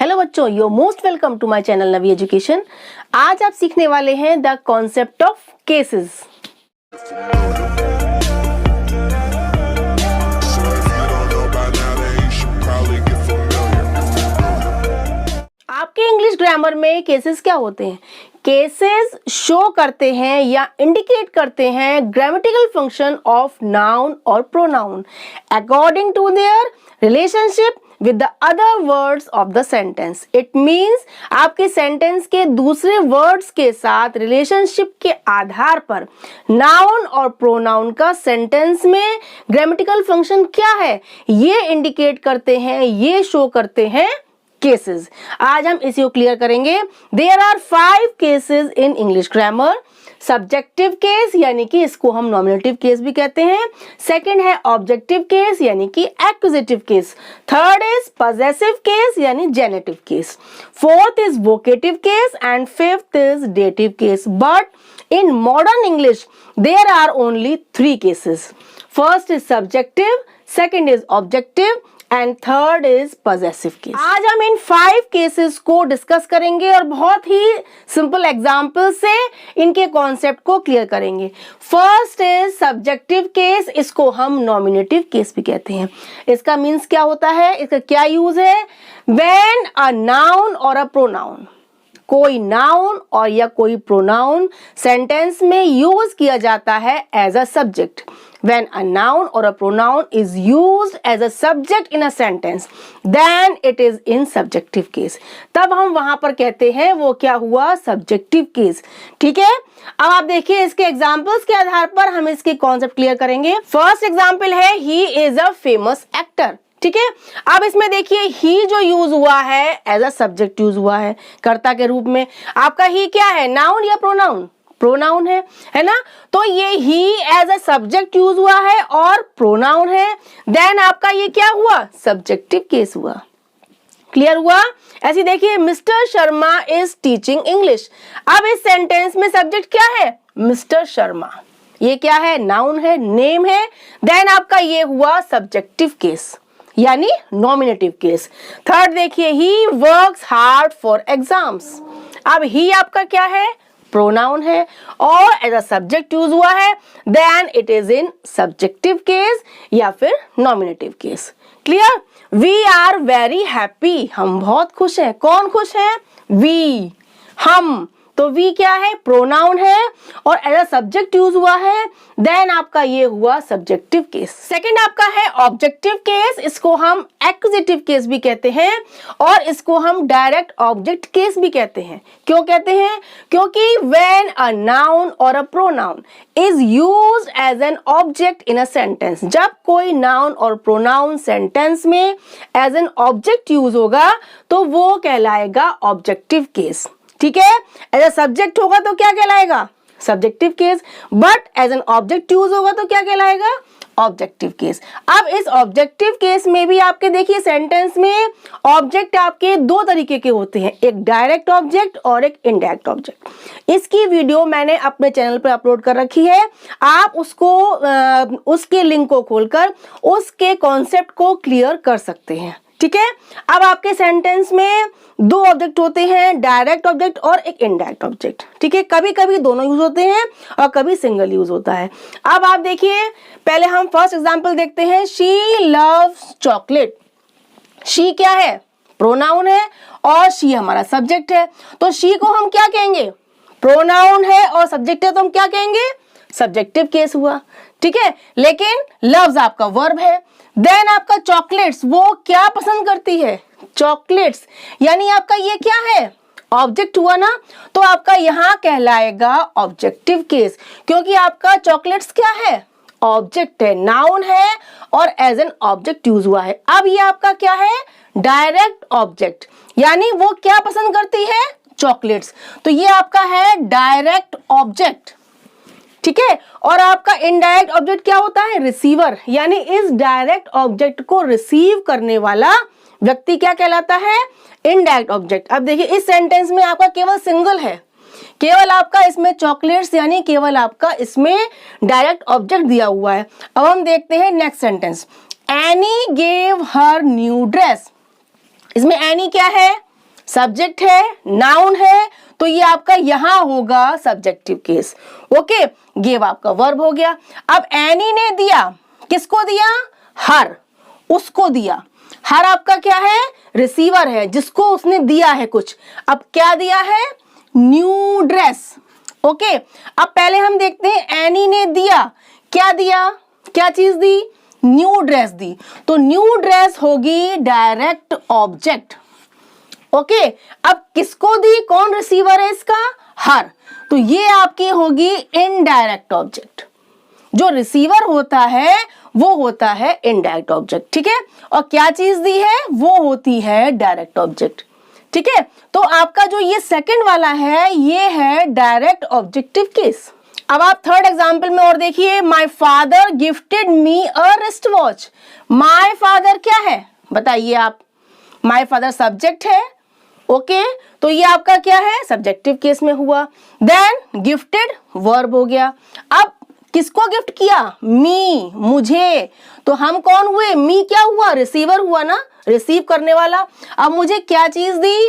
Hello बच्चों, you most welcome to my channel Navi education. आज आप सीखने वाले हैं द कॉन्सेप्ट ऑफ केसेस। आपके इंग्लिश ग्रामर में केसेस क्या होते हैं? केसेस शो करते हैं या इंडिकेट करते हैं ग्रामेटिकल फंक्शन ऑफ नाउन और pronoun according to their relationship with the other words of the sentence. It means आपके सेंटेंस के दूसरे वर्ड्स के साथ रिलेशनशिप के आधार पर नाउन और प्रोनाउन का सेंटेंस में ग्रामेटिकल फंक्शन क्या है ये इंडिकेट करते हैं, ये शो करते हैं केसेस। आज हम इसी को क्लियर करेंगे। There are 5 cases in English grammar. Subjective case यानी कि इसको हम नॉमिनेटिव केस भी कहते हैं। सेकंड है ऑब्जेक्टिव केस यानी कि acquisitive case. Third is possessive case यानी genitive case. Fourth is vocative case and fifth is dative case. But in modern English there are only 3 cases. First is subjective, second is objective and third is possessive case. आज हम इन 5 cases को discuss करेंगे और बहुत ही simple example से इनके concept को clear करेंगे। फर्स्ट इज सब्जेक्टिव केस, इसको हम नॉमिनेटिव केस भी कहते हैं। इसका मीन्स क्या होता है, इसका क्या यूज है? व्हेन अ नाउन और अ प्रोनाउन, कोई नाउन और या कोई प्रोनाउन सेंटेंस में यूज किया जाता है as a subject. When a noun or a pronoun is used as a subject in a sentence, then it is in subjective case. तब हम वहां पर कहते हैं वो क्या हुआ? subjective case। ठीक है, अब आप देखिए इसके एग्जाम्पल्स के आधार पर हम इसके कॉन्सेप्ट क्लियर करेंगे। फर्स्ट एग्जाम्पल है he is a famous actor। ठीक है, अब इसमें देखिए ही जो यूज हुआ है एज अ सब्जेक्ट यूज हुआ है कर्ता के रूप में। आपका ही क्या है, नाउन या प्रोनाउन? प्रोनाउन है ना। तो ये ही एज अ सब्जेक्ट यूज हुआ है और प्रोनाउन है। देन आपका ये क्या हुआ? सब्जेक्टिव केस हुआ। क्लियर हुआ? ऐसे देखिए mister Sharma is teaching English. अब इस सेंटेंस में सब्जेक्ट क्या है? मिस्टर शर्मा। ये क्या है? नाउन है, नेम है। देन आपका ये हुआ सब्जेक्टिव केस यानी नॉमिनेटिव केस। थर्ड देखिए he works hard for exams. अब ही आपका क्या है? प्रोनाउन है और एज अ सब्जेक्ट यूज हुआ है। Then it is in subjective case या फिर nominative case. Clear? We are very happy, हम बहुत खुश हैं। कौन खुश है? वी, हम। तो वी क्या है? प्रोनाउन है और एज अ सब्जेक्ट यूज हुआ है। देन आपका ये हुआ सब्जेक्टिव केस। सेकंड आपका है ऑब्जेक्टिव केस, इसको हम एक्विजिटिव केस भी कहते हैं और इसको हम डायरेक्ट ऑब्जेक्ट केस भी कहते हैं। क्यों कहते हैं? क्योंकि व्हेन अ नाउन और a pronoun is used as an object in a sentence, जब कोई नाउन और प्रोनाउन सेंटेंस में एज एन ऑब्जेक्ट यूज होगा तो वो कहलाएगा ऑब्जेक्टिव केस। ठीक है, एज अ सब्जेक्ट होगा तो क्या कहलाएगा? Subjective case. But as an object use होगा तो क्या कहलाएगा? Objective case. अब इस ऑब्जेक्टिव केस में भी आपके देखिए सेंटेंस में ऑब्जेक्ट आपके 2 तरीके के होते हैं, एक डायरेक्ट ऑब्जेक्ट और एक इनडायरेक्ट ऑब्जेक्ट। इसकी वीडियो मैंने अपने चैनल पर अपलोड कर रखी है, आप उसको उसके लिंक को खोलकर उसके कॉन्सेप्ट को क्लियर कर सकते हैं। ठीक है, अब आपके सेंटेंस में 2 ऑब्जेक्ट होते हैं, डायरेक्ट ऑब्जेक्ट और एक इनडायरेक्ट ऑब्जेक्ट। ठीक है, कभी कभी दोनों यूज होते हैं और कभी सिंगल यूज होता है। अब आप देखिए, पहले हम फर्स्ट एग्जांपल देखते हैं। She loves chocolate. शी क्या है? प्रोनाउन है और शी हमारा सब्जेक्ट है। तो शी को हम क्या कहेंगे? प्रोनाउन है और सब्जेक्ट है तो हम क्या कहेंगे? सब्जेक्टिव केस हुआ। ठीक है, लेकिन लव्स आपका वर्ब है। देन आपका चॉकलेट्स, वो क्या पसंद करती है? चॉकलेट्स, यानी आपका ये क्या है? ऑब्जेक्ट हुआ ना। तो आपका यहां कहलाएगा ऑब्जेक्टिव केस, क्योंकि आपका चॉकलेट्स क्या है? ऑब्जेक्ट है, नाउन है और एज एन ऑब्जेक्ट यूज हुआ है। अब ये आपका क्या है? डायरेक्ट ऑब्जेक्ट, यानी वो क्या पसंद करती है? चॉकलेट्स। तो ये आपका है डायरेक्ट ऑब्जेक्ट। ठीक है, और आपका इनडायरेक्ट ऑब्जेक्ट क्या होता है? रिसीवर, यानी इस डायरेक्ट ऑब्जेक्ट को रिसीव करने वाला व्यक्ति क्या कहलाता है? Indirect object. अब देखिए इस सेंटेंस में आपका केवल सिंगल है, केवल आपका इसमें चॉकलेट्स यानी केवल आपका इसमें डायरेक्ट ऑब्जेक्ट दिया हुआ है। अब हम देखते हैं next sentence. Any gave her new dress. इसमें एनी क्या है? सब्जेक्ट है, नाउन है, तो ये आपका यहां होगा सब्जेक्टिव केस। ओके, गिव आपका वर्ब हो गया। अब एनी ने दिया, किसको दिया? हर, उसको दिया। हर आपका क्या है? रिसीवर है, जिसको उसने दिया है कुछ। अब क्या दिया है? New dress. ओके, अब पहले हम देखते हैं एनी ने दिया, क्या दिया? क्या चीज दी? न्यू ड्रेस दी। तो न्यू ड्रेस होगी डायरेक्ट ऑब्जेक्ट। ओके, अब किसको दी? कौन रिसीवर है इसका? हर। तो ये आपकी होगी इनडायरेक्ट ऑब्जेक्ट। जो रिसीवर होता है वो होता है इनडायरेक्ट ऑब्जेक्ट। ठीक है, और क्या चीज दी है? वो होती है डायरेक्ट ऑब्जेक्ट। ठीक है, तो आपका जो ये सेकंड वाला है ये है डायरेक्ट ऑब्जेक्टिव केस। अब आप थर्ड एग्जांपल में और देखिए, my father gifted me a wrist watch. My father क्या है बताइए आप? माय फादर सब्जेक्ट है। ओके, तो ये आपका क्या है? सब्जेक्टिव केस में हुआ। देन गिफ्टेड वर्ब हो गया। अब किसको गिफ्ट किया? मी, मुझे। तो हम कौन हुए? मी क्या हुआ? रिसीवर हुआ ना, रिसीव करने वाला। अब मुझे क्या चीज दी?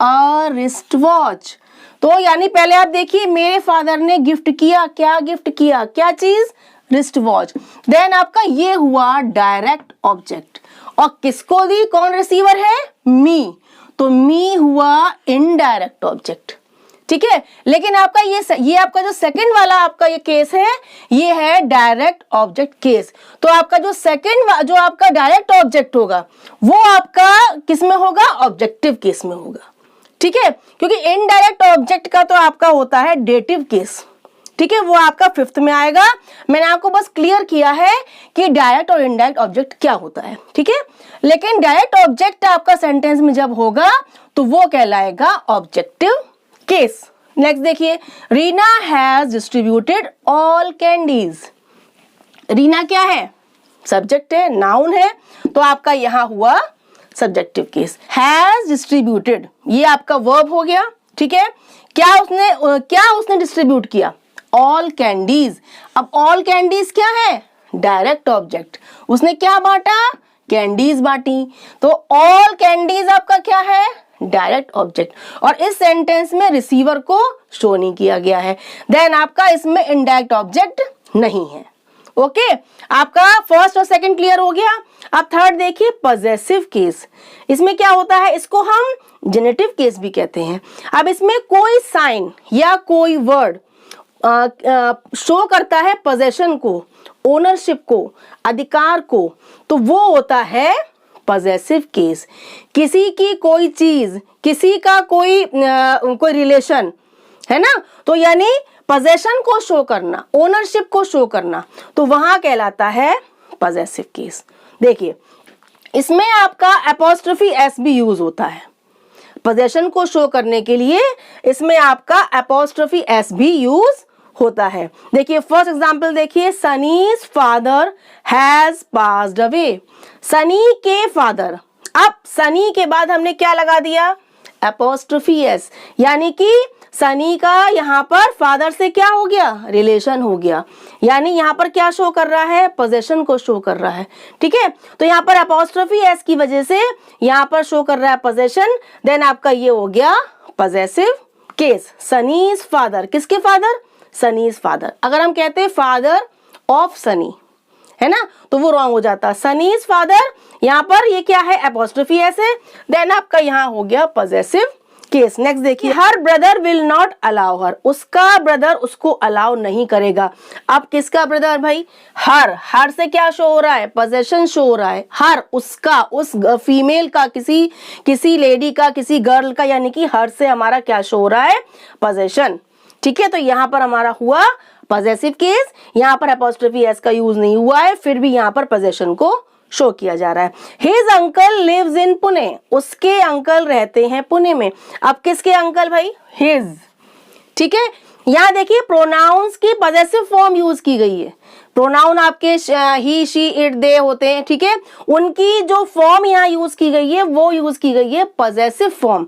अ रिस्ट वॉच। तो यानी पहले आप देखिए, मेरे फादर ने गिफ्ट किया, क्या गिफ्ट किया? क्या चीज? Wrist watch. देन आपका ये हुआ डायरेक्ट ऑब्जेक्ट। और किसको दी? कौन रिसीवर है? मी। तो मी हुआ इनडायरेक्ट ऑब्जेक्ट। ठीक है, लेकिन आपका ये आपका जो सेकंड वाला आपका ये केस है, ये है डायरेक्ट ऑब्जेक्ट केस। तो आपका जो सेकंड जो आपका डायरेक्ट ऑब्जेक्ट होगा वो आपका किस में होगा? ऑब्जेक्टिव केस में होगा। ठीक है, क्योंकि इनडायरेक्ट ऑब्जेक्ट का तो आपका होता है डेटिव केस। ठीक है, वो आपका फिफ्थ में आएगा। मैंने आपको बस क्लियर किया है कि डायरेक्ट और इनडायरेक्ट ऑब्जेक्ट क्या होता है। ठीक है, लेकिन डायरेक्ट ऑब्जेक्ट आपका सेंटेंस में जब होगा तो वो कहलाएगा ऑब्जेक्टिव केस। नेक्स्ट देखिए, Reena has distributed all candies. Reena क्या है? सब्जेक्ट है, नाउन है, तो आपका यहां हुआ सब्जेक्टिव केस। हैज डिस्ट्रीब्यूटेड ये आपका वर्ब हो गया। ठीक है, क्या उसने डिस्ट्रीब्यूट किया? All candies. अब ऑल कैंडीज क्या है? Direct object. उसने क्या बांटा? कैंडीज बांटी। तो ऑल कैंडीज आपका क्या है? Direct object. और इस सेंटेंस में रिसीवर को शो नहीं किया गया है। देन आपका इसमें इनडायरेक्ट ऑब्जेक्ट नहीं है। ओके, आपका फर्स्ट और सेकंड क्लियर हो गया। अब थर्ड देखिए, पॉजेसिव केस। इसमें क्या होता है? इसको हम जेनेटिव केस भी कहते हैं। अब इसमें कोई साइन या कोई वर्ड शो करता है पोजेशन को, ओनरशिप को, अधिकार को, तो वो होता है पॉजेसिव केस। किसी की कोई चीज, किसी का कोई रिलेशन है ना, तो यानी पोजेशन को शो करना, ओनरशिप को शो करना, तो वहां कहलाता है पॉजेसिव केस। देखिए, इसमें आपका एपोस्ट्रोफी एस भी यूज होता है पोजेशन को शो करने के लिए। इसमें आपका एपोस्ट्रोफी एस भी यूज होता है। देखिए फर्स्ट एग्जांपल देखिए, Sunny's father has passed away. Sunny के फादर। अब सनी के बाद हमने क्या लगा दिया? एपोस्ट्रोफी एस, यानी कि सनी का यहाँ पर फादर से क्या हो गया? रिलेशन हो गया। यानी यहाँ पर क्या शो कर रहा है? पोजेशन को शो कर रहा है। ठीक है, तो यहाँ पर एपोस्ट्रोफी एस की वजह से यहाँ पर शो कर रहा है पोजेशन। देन आपका ये हो गया पॉजेसिव केस। सनीज फादर, किसके फादर? Sunny's father. अगर हम कहते हैं फादर ऑफ सनी, है ना, तो वो रॉन्ग हो जाता। सनीज फादर, यहाँ पर ये क्या है? एपोस्ट्रोफी एस है। देन आपका यहाँ हो गया पॉजेसिव केस। नेक्स्ट देखिए, her brother will not allow her. उसका ब्रदर उसको अलाउ नहीं करेगा। अब किसका ब्रदर भाई? हर। हर से क्या शो हो रहा है? पोजेशन शो हो रहा है। हर, उसका, उस फीमेल का, किसी लेडी का, किसी गर्ल का, यानी कि हर से हमारा क्या शो हो रहा है? पोजेशन। ठीक है, तो यहाँ पर हमारा हुआ पॉजेसिव केस। यहाँ पर एपोस्ट्रोफी एस का यूज नहीं हुआ है, फिर भी यहाँ पर पोजेशन को शो किया जा रहा है। His uncle lives in Pune. उसके अंकल रहते हैं पुणे में। अब किसके अंकल भाई? हिज। ठीक है, यहाँ देखिए प्रोनाउंस की पॉजेसिव फॉर्म यूज की गई है। प्रोनाउन आपके ही, शी, इट, दे होते हैं। ठीक है, उनकी जो फॉर्म यहाँ यूज की गई है वो यूज की गई है पॉजेसिव फॉर्म।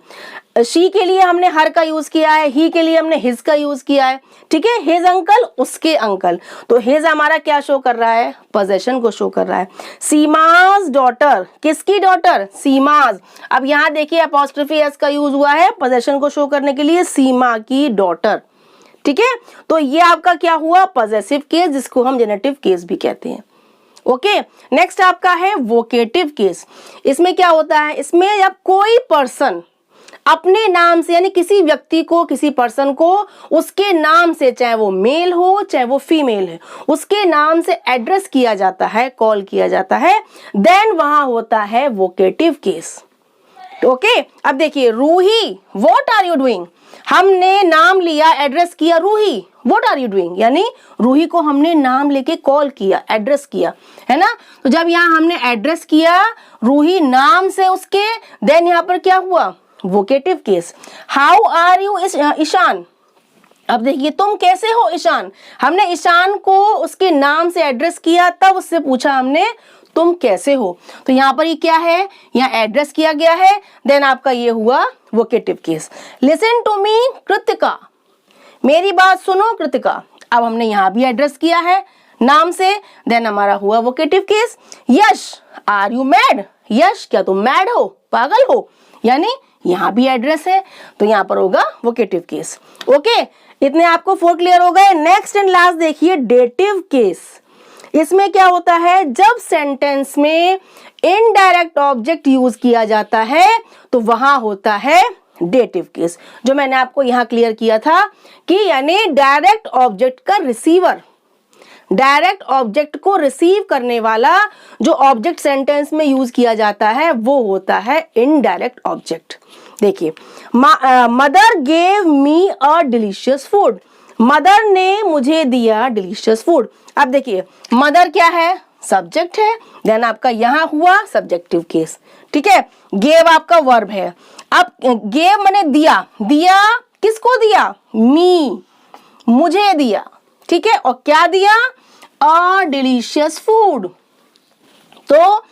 शी के लिए हमने हर का यूज किया है, ही के लिए हमने हिज का यूज किया है, ठीक है। हिज अंकल, उसके अंकल, तो हिज हमारा क्या शो कर रहा है, पोजेशन को शो कर रहा है। सीमाज डॉटर, किसकी डॉटर, सीमाज। अब यहाँ देखिए अपॉस्ट्रोफी एस का यूज हुआ है पोजेशन को शो करने के लिए, सीमा की डॉटर, ठीक है। तो ये आपका क्या हुआ, पॉजेसिव केस, जिसको हम जेनेटिव केस भी कहते हैं। ओके, नेक्स्ट आपका है वोकेटिव केस। इसमें क्या होता है, इसमें जब कोई पर्सन अपने नाम से, यानी किसी व्यक्ति को, किसी पर्सन को उसके नाम से, चाहे वो मेल हो चाहे वो फीमेल है, उसके नाम से एड्रेस किया जाता है, कॉल किया जाता है, देन वहां होता है वोकेटिव केस। ओके, अब देखिए Ruhi, what are you doing. हमने नाम लिया, एड्रेस किया Ruhi, what are you doing, यानी रूही को हमने नाम लेके कॉल किया, एड्रेस किया, है ना। तो जब यहाँ हमने एड्रेस किया रूही नाम से उसके, देन यहाँ पर क्या हुआ, vocative case. How are you Ishaan. अब देखिए तुम कैसे हो ईशान, हमने ईशान को उसके नाम से एड्रेस किया, तब उससे पूछा हमने तुम कैसे हो। तो यहाँ पर ये क्या है, यहाँ एड्रेस किया गया है, देन आपका ये हुआ vocative case. Listen to me Kritika, मेरी बात सुनो कृतिका। अब हमने यहाँ भी एड्रेस किया है नाम से, देन हमारा हुआ vocative case. Yash, are you mad, Yash क्या तुम मैड हो, पागल हो, यानी यहाँ भी एड्रेस है, तो यहाँ पर होगा वोकेटिव केस। ओके, इतने आपको 4 क्लियर हो गए। नेक्स्ट एंड लास्ट देखिए डेटिव केस। इसमें क्या होता है, जब सेंटेंस में इनडायरेक्ट ऑब्जेक्ट यूज किया जाता है तो वहां होता है डेटिव केस, जो मैंने आपको यहाँ क्लियर किया था कि यानी डायरेक्ट ऑब्जेक्ट का रिसीवर, डायरेक्ट ऑब्जेक्ट को रिसीव करने वाला जो ऑब्जेक्ट सेंटेंस में यूज किया जाता है वो होता है इनडायरेक्ट ऑब्जेक्ट। देखिए मदर गेव मी अ डिलीशियस फूड, मदर ने मुझे दिया डिलीशियस फूड। अब देखिए मदर क्या है, सब्जेक्ट है, देन आपका यहाँ हुआ सब्जेक्टिव केस, ठीक है। गेव आपका वर्ब है। अब गेव माने दिया, दिया किसको दिया, मी, मुझे दिया, ठीक है। और क्या दिया, अ डिलीशियस फूड, तो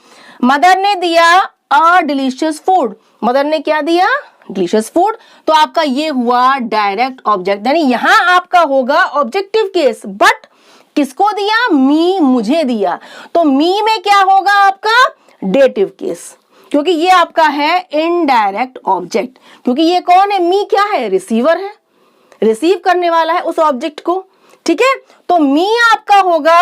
मदर ने दिया अ डिलीशियस फूड, मदर ने क्या दिया, डिलीशियस फूड। तो आपका ये हुआ डायरेक्ट ऑब्जेक्ट, यानी यहां आपका होगा ऑब्जेक्टिव केस, बट किसको दिया, मी, मुझे दिया, तो मी में क्या होगा आपका डेटिव केस, क्योंकि ये आपका है इनडायरेक्ट ऑब्जेक्ट, क्योंकि ये कौन है, मी क्या है, रिसीवर है, रिसीव करने वाला है उस ऑब्जेक्ट को, ठीक है। तो मी आपका होगा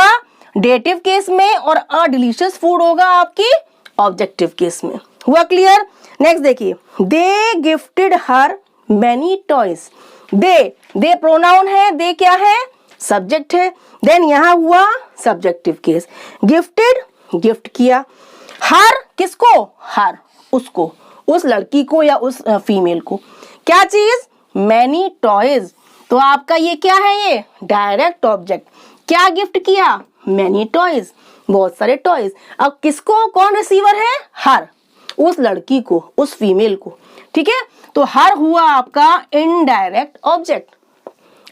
डेटिव केस में और अ डिलीशियस फूड होगा आपकी ऑब्जेक्टिव केस में। हुआ क्लियर। नेक्स्ट देखिए, दे गिफ्टेड हर मैनी टॉयज। दे प्रोनाउन है, दे क्या है, सब्जेक्ट है, देन यहां हुआ सब्जेक्टिव केस। गिफ्टेड गिफ्ट किया, हर किसको, हर उसको, उस लड़की को या उस फीमेल को, क्या चीज, मैनी टॉयज। तो आपका ये क्या है, ये डायरेक्ट ऑब्जेक्ट, क्या गिफ्ट किया, मैनी टॉयज, बहुत सारे टॉयज। अब किसको, कौन रिसीवर है, हर, उस लड़की को, उस फीमेल को, ठीक है। तो हर हुआ आपका इनडायरेक्ट ऑब्जेक्ट।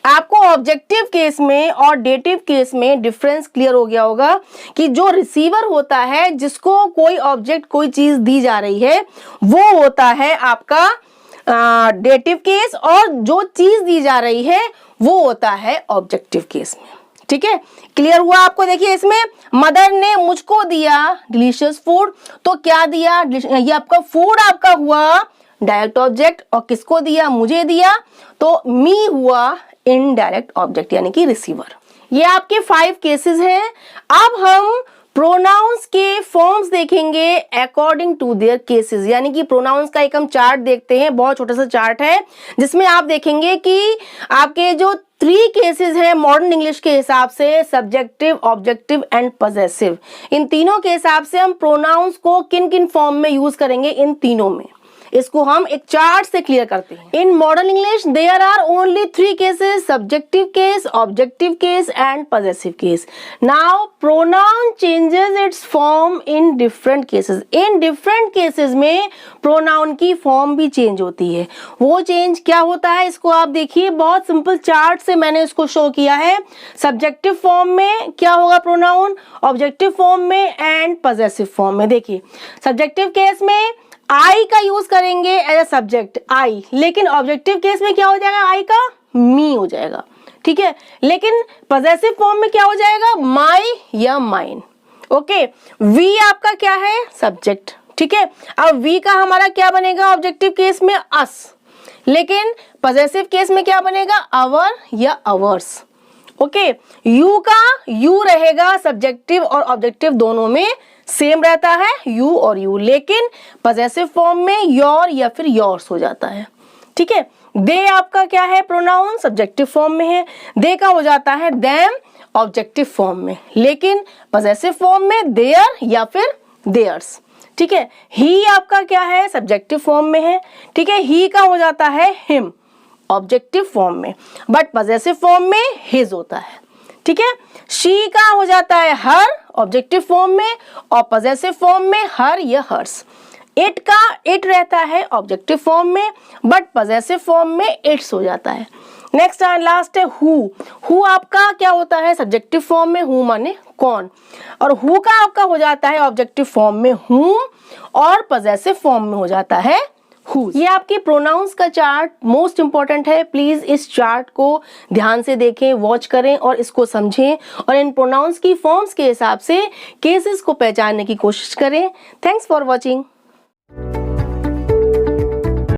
आपको ऑब्जेक्टिव केस में और डेटिव केस में डिफरेंस क्लियर हो गया होगा कि जो रिसीवर होता है, जिसको कोई ऑब्जेक्ट, कोई चीज दी जा रही है, वो होता है आपका डेटिव केस, और जो चीज दी जा रही है वो होता है ऑब्जेक्टिव केस में, ठीक है। क्लियर हुआ आपको। देखिए इसमें मदर ने मुझको दिया डिलीशियस फूड, तो क्या दिया, ये आपका फूड आपका हुआ डायरेक्ट ऑब्जेक्ट, और किसको दिया, मुझे दिया, तो मी हुआ इनडायरेक्ट ऑब्जेक्ट यानी कि रिसीवर। ये आपके 5 केसेस हैं। अब हम प्रोनाउंस के फॉर्म्स देखेंगे अकॉर्डिंग टू देयर केसेस, यानी कि प्रोनाउंस का एक हम चार्ट देखते हैं, बहुत छोटा सा चार्ट है, जिसमें आप देखेंगे कि आपके जो 3 केसेस हैं मॉडर्न इंग्लिश के हिसाब से, सब्जेक्टिव, ऑब्जेक्टिव एंड पॉसेसिव, इन तीनों के हिसाब से हम प्रोनाउंस को किन किन फॉर्म में यूज करेंगे, इन तीनों में, इसको हम एक चार्ट से क्लियर करते हैं। In modern English there are only 3 cases, subjective case, objective case and possessive case. Now pronoun changes its form in different cases. In different cases में प्रोनाउन की फॉर्म भी चेंज होती है। वो चेंज क्या होता है, इसको आप देखिए, बहुत सिंपल चार्ट से मैंने इसको शो किया है। सब्जेक्टिव फॉर्म में क्या होगा प्रोनाउन, ऑब्जेक्टिव फॉर्म में एंड पॉसेसिव फॉर्म में। देखिए सब्जेक्टिव केस में आई का यूज करेंगे एज अ सब्जेक्ट आई, लेकिन ऑब्जेक्टिव केस में क्या हो जाएगा, आई का मी हो जाएगा, ठीक है। लेकिन पॉजेसिव फॉर्म में क्या हो जाएगा, माई या माइन। ओके, वी आपका क्या है, सब्जेक्ट, ठीक है। अब वी का हमारा क्या बनेगा ऑब्जेक्टिव केस में, अस, लेकिन पॉजेसिव केस में क्या बनेगा, अवर या अवर्स। ओके, यू का यू रहेगा सब्जेक्टिव और ऑब्जेक्टिव दोनों में सेम रहता है, यू और यू, लेकिन पॉजेसिव फॉर्म में योर या फिर योर्स हो जाता है, ठीक है। दे आपका क्या है, प्रोनाउन, सब्जेक्टिव फॉर्म में है, दे का हो जाता है देम ऑब्जेक्टिव फॉर्म में, लेकिन पॉजेसिव फॉर्म में देयर या फिर देयर्स, ठीक है। ही आपका क्या है, सब्जेक्टिव फॉर्म में है, ठीक है, ही का हो जाता है हिम ऑब्जेक्टिव फॉर्म में, बट पॉजेसिव फॉर्म में हिज होता है, ठीक है। शी का हो जाता है हर ऑब्जेक्टिव फॉर्म में और पॉजेसिव फॉर्म में हर या हर्स। इट का इट रहता है ऑब्जेक्टिव फॉर्म में, बट पॉजेसिव फॉर्म में इट्स हो जाता है। नेक्स्ट एंड लास्ट है हु आपका क्या होता है, सब्जेक्टिव फॉर्म में, हु माने कौन, और हु का आपका हो जाता है ऑब्जेक्टिव फॉर्म में हूम और पॉजेसिव फॉर्म में हो जाता है हु। ये आपके प्रोनाउंस का चार्ट मोस्ट इंपॉर्टेंट है, प्लीज इस चार्ट को ध्यान से देखें, वॉच करें और इसको समझें और इन प्रोनाउंस की फॉर्म्स के हिसाब से केसेस को पहचानने की कोशिश करें। Thanks for watching.